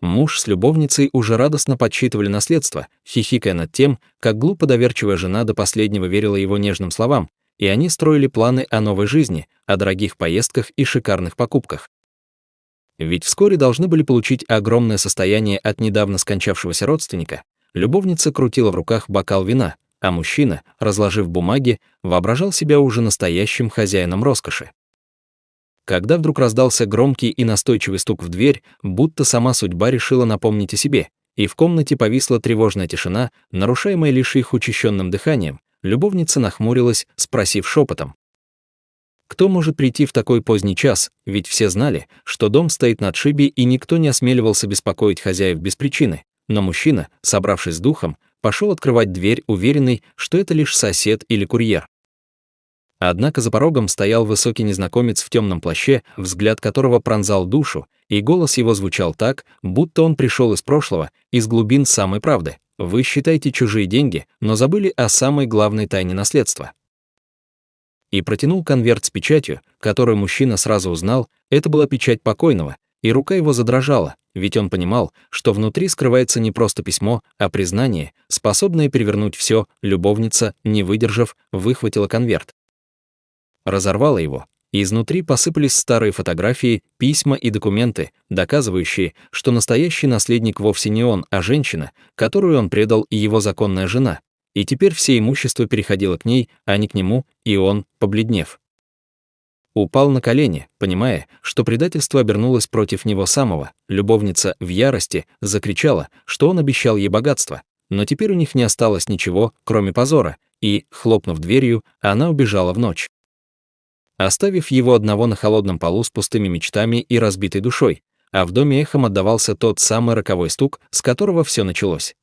Муж с любовницей уже радостно подсчитывали наследство, хихикая над тем, как глупо доверчивая жена до последнего верила его нежным словам, и они строили планы о новой жизни, о дорогих поездках и шикарных покупках. Ведь вскоре должны были получить огромное состояние от недавно скончавшегося родственника. Любовница крутила в руках бокал вина, а мужчина, разложив бумаги, воображал себя уже настоящим хозяином роскоши. Когда вдруг раздался громкий и настойчивый стук в дверь, будто сама судьба решила напомнить о себе, и в комнате повисла тревожная тишина, нарушаемая лишь их учащенным дыханием, любовница нахмурилась, спросив шепотом: «Кто может прийти в такой поздний час?» Ведь все знали, что дом стоит на отшибе, и никто не осмеливался беспокоить хозяев без причины, но мужчина, собравшись с духом, пошел открывать дверь, уверенный, что это лишь сосед или курьер. Однако за порогом стоял высокий незнакомец в темном плаще, взгляд которого пронзал душу, и голос его звучал так, будто он пришел из прошлого, из глубин самой правды. Вы считаете чужие деньги, но забыли о самой главной тайне наследства. И протянул конверт с печатью, которую мужчина сразу узнал, это была печать покойного, и рука его задрожала, ведь он понимал, что внутри скрывается не просто письмо, а признание, способное перевернуть все. Любовница, не выдержав, выхватила конверт. Разорвала его, и изнутри посыпались старые фотографии, письма и документы, доказывающие, что настоящий наследник вовсе не он, а женщина, которую он предал, и его законная жена. И теперь все имущество переходило к ней, а не к нему, и он, побледнев, упал на колени, понимая, что предательство обернулось против него самого. Любовница в ярости закричала, что он обещал ей богатство, но теперь у них не осталось ничего, кроме позора, и, хлопнув дверью, она убежала в ночь, оставив его одного на холодном полу с пустыми мечтами и разбитой душой, а в доме эхом отдавался тот самый роковой стук, с которого все началось.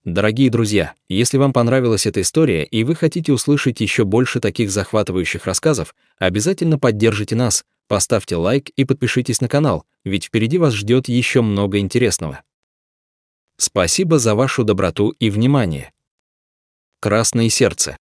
Дорогие друзья, если вам понравилась эта история и вы хотите услышать еще больше таких захватывающих рассказов, обязательно поддержите нас, поставьте лайк и подпишитесь на канал, ведь впереди вас ждет еще много интересного. Спасибо за вашу доброту и внимание. Красное сердце.